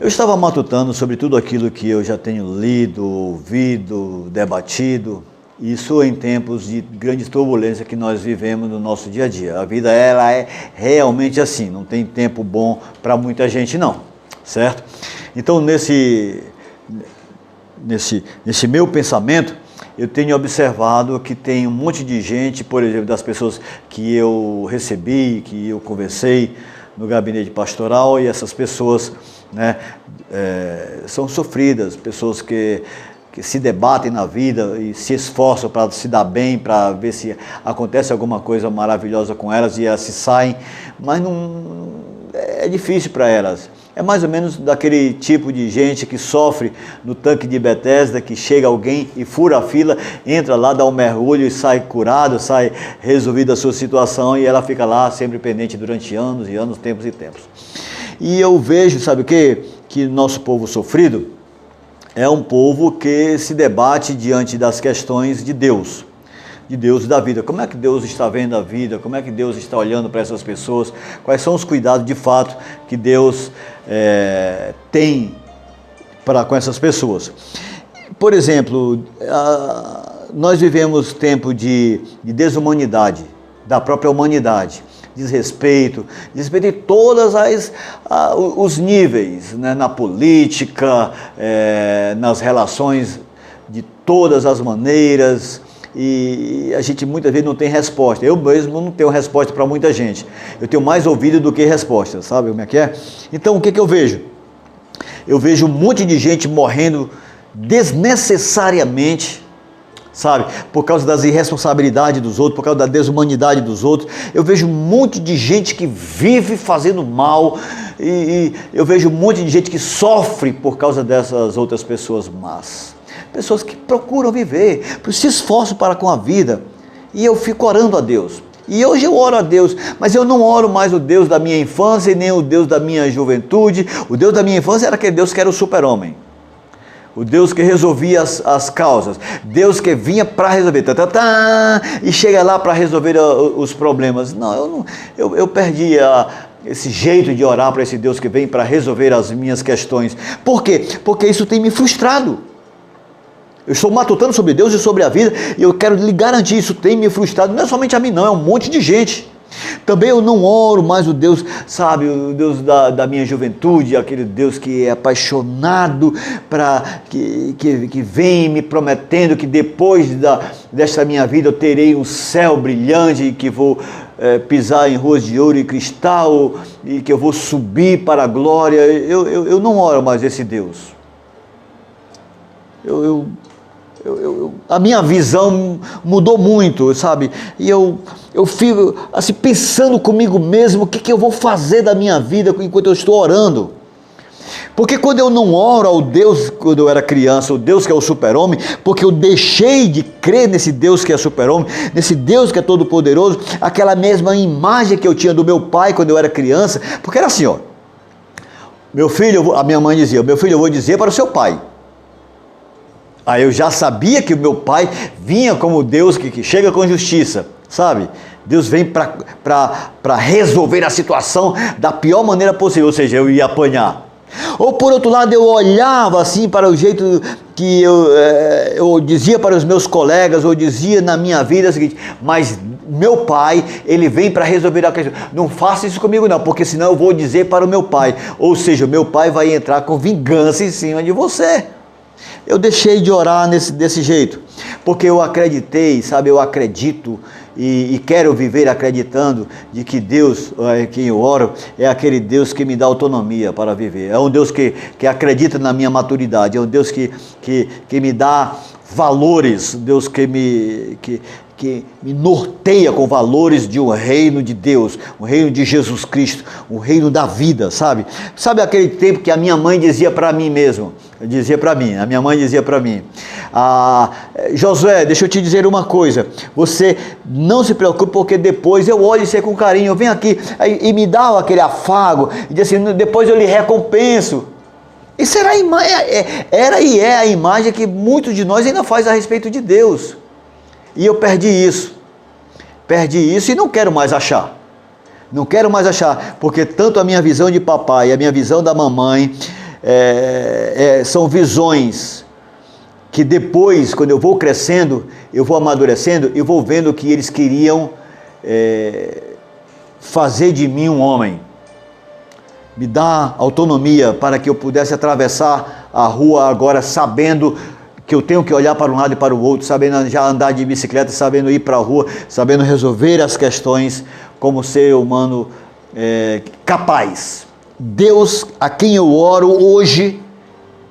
Eu estava matutando sobre tudo aquilo que eu já tenho lido, ouvido, debatido, isso em tempos de grande turbulência que nós vivemos no nosso dia a dia. A vida ela é realmente assim, não tem tempo bom para muita gente não, certo? Então nesse meu pensamento, eu tenho observado que tem um monte de gente, por exemplo, das pessoas que eu recebi, que eu conversei no gabinete pastoral, e essas pessoas, né, são sofridas, pessoas que se debatem na vida e se esforçam para se dar bem, para ver se acontece alguma coisa maravilhosa com elas e elas se saem, mas não é difícil para elas. É mais ou menos daquele tipo de gente que sofre no tanque de Betesda, que chega alguém e fura a fila, entra lá, dá um mergulho e sai curado, sai resolvida a sua situação, e ela fica lá sempre pendente durante anos e anos, tempos e tempos. E eu vejo, sabe o quê? Que nosso povo sofrido é um povo que se debate diante das questões de Deus e da vida. Como é que Deus está vendo a vida? Como é que Deus está olhando para essas pessoas? Quais são os cuidados de fato que Deus tem com essas pessoas? Por exemplo, nós vivemos tempo de desumanidade da própria humanidade, desrespeito em todos os níveis, né? Na política, nas relações de todas as maneiras. E a gente muitas vezes não tem resposta. Eu mesmo não tenho resposta para muita gente. Eu tenho mais ouvido do que resposta, sabe como é que é? Então o que eu vejo? Eu vejo um monte de gente morrendo desnecessariamente, sabe? Por causa das irresponsabilidades dos outros, por causa da desumanidade dos outros. Eu vejo um monte de gente que vive fazendo mal, e eu vejo um monte de gente que sofre por causa dessas outras pessoas más. Pessoas que procuram viver, se esforçam para com a vida, e eu fico orando a Deus. E hoje eu oro a Deus, mas eu não oro mais o Deus da minha infância e nem o Deus da minha juventude. O Deus da minha infância era aquele Deus que era o super-homem, o Deus que resolvia as causas, Deus que vinha para resolver, e chega lá para resolver os problemas. Não, eu perdi esse jeito de orar para esse Deus que vem para resolver as minhas questões. Por quê? Porque isso tem me frustrado. Eu estou matutando sobre Deus e sobre a vida, e eu quero lhe garantir, isso tem me frustrado. Não é somente a mim não, é um monte de gente. Também eu não oro mais o Deus, sabe, o Deus da minha juventude, aquele Deus que é apaixonado, que vem me prometendo que depois desta minha vida eu terei um céu brilhante, e que vou pisar em ruas de ouro e cristal, e que eu vou subir para a glória. Eu não oro mais esse Deus. A minha visão mudou muito, sabe? E eu fico assim pensando comigo mesmo, o que eu vou fazer da minha vida enquanto eu estou orando. Porque quando eu não oro ao Deus, quando eu era criança, o Deus que é o super-homem, porque eu deixei de crer nesse Deus que é super-homem, nesse Deus que é todo-poderoso, aquela mesma imagem que eu tinha do meu pai quando eu era criança, porque era assim, ó, meu filho, a minha mãe dizia, meu filho, eu vou dizer para o seu pai. Aí eu já sabia que o meu pai vinha como Deus que chega com justiça, sabe? Deus vem para resolver a situação da pior maneira possível, ou seja, eu ia apanhar. Ou por outro lado, eu olhava assim para o jeito que eu dizia para os meus colegas, ou dizia na minha vida o seguinte, mas meu pai, ele vem para resolver a questão. Não faça isso comigo não, porque senão eu vou dizer para o meu pai. Ou seja, o meu pai vai entrar com vingança em cima de você. Eu deixei de orar desse jeito, porque eu acreditei, sabe, eu acredito e quero viver acreditando de que Deus, quem eu oro, é aquele Deus que me dá autonomia para viver, é um Deus que acredita na minha maturidade, é um Deus que me dá valores, Deus que me norteia com valores de um reino de Deus, um reino de Jesus Cristo, um reino da vida, sabe? Sabe aquele tempo que a minha mãe dizia para mim mesmo, a minha mãe dizia para mim, Josué, deixa eu te dizer uma coisa, você não se preocupe, porque depois eu olho você com carinho, eu venho aqui e me dá aquele afago, e diz assim, depois eu lhe recompenso. Isso era e é a imagem que muitos de nós ainda faz a respeito de Deus. E eu perdi isso e não quero mais achar. Não quero mais achar, porque tanto a minha visão de papai e a minha visão da mamãe são visões que depois, quando eu vou crescendo, eu vou amadurecendo, eu vou vendo que eles queriam fazer de mim um homem, me dar autonomia para que eu pudesse atravessar a rua agora sabendo que eu tenho que olhar para um lado e para o outro, sabendo já andar de bicicleta, sabendo ir para a rua, sabendo resolver as questões como ser humano capaz. Deus a quem eu oro hoje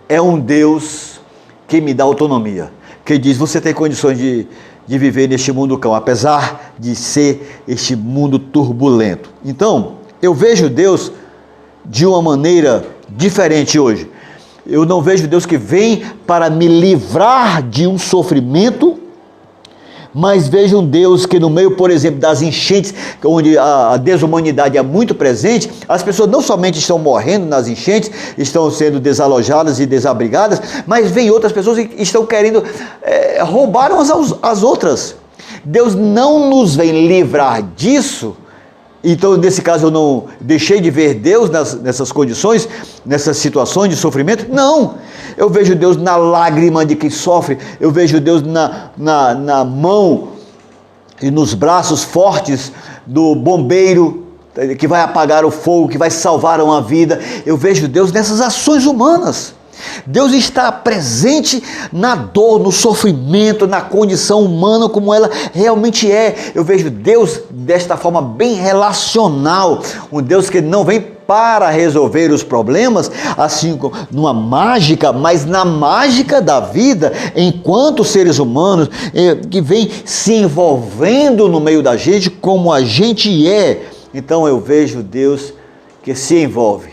é um Deus que me dá autonomia, que diz, você tem condições de viver neste mundo cão, apesar de ser este mundo turbulento. Então, eu vejo Deus de uma maneira diferente hoje. Eu não vejo Deus que vem para me livrar de um sofrimento, mas vejo um Deus que no meio, por exemplo, das enchentes, onde a desumanidade é muito presente, as pessoas não somente estão morrendo nas enchentes, estão sendo desalojadas e desabrigadas, mas vem outras pessoas que estão querendo roubar umas às outras. Deus não nos vem livrar disso. Então, nesse caso, eu não deixei de ver Deus nessas condições, nessas situações de sofrimento? Não! Eu vejo Deus na lágrima de quem sofre, eu vejo Deus na mão e nos braços fortes do bombeiro que vai apagar o fogo, que vai salvar uma vida. Eu vejo Deus nessas ações humanas. Deus está presente na dor, no sofrimento, na condição humana como ela realmente é. Eu vejo Deus desta forma bem relacional, um Deus que não vem para resolver os problemas, assim como numa mágica, mas na mágica da vida, enquanto seres humanos, que vem se envolvendo no meio da gente como a gente é. Então eu vejo Deus que se envolve,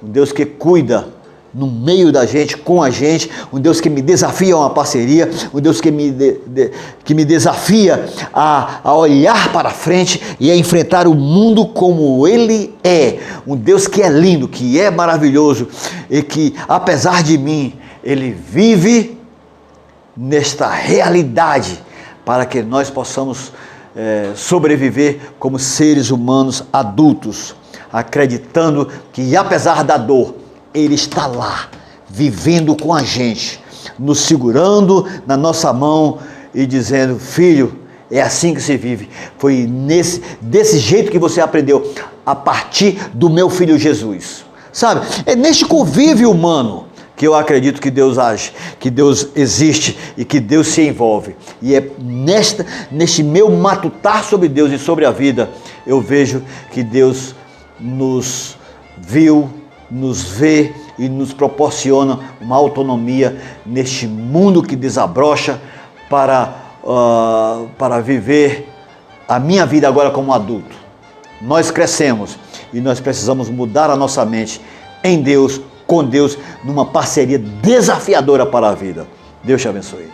um Deus que cuida no meio da gente, com a gente, um Deus que me desafia a uma parceria, um Deus que me desafia a olhar para frente e a enfrentar o mundo como Ele é, um Deus que é lindo, que é maravilhoso e que, apesar de mim, Ele vive nesta realidade para que nós possamos sobreviver como seres humanos adultos, acreditando que, apesar da dor, Ele está lá, vivendo com a gente, nos segurando na nossa mão e dizendo, filho, é assim que se vive. Foi desse jeito que você aprendeu, a partir do meu filho Jesus. Sabe, é neste convívio humano que eu acredito que Deus age, que Deus existe e que Deus se envolve. E é neste meu matutar sobre Deus e sobre a vida, eu vejo que Deus nos viu, nos vê e nos proporciona uma autonomia neste mundo que desabrocha para viver a minha vida agora como adulto. Nós crescemos e nós precisamos mudar a nossa mente em Deus, com Deus, numa parceria desafiadora para a vida. Deus te abençoe.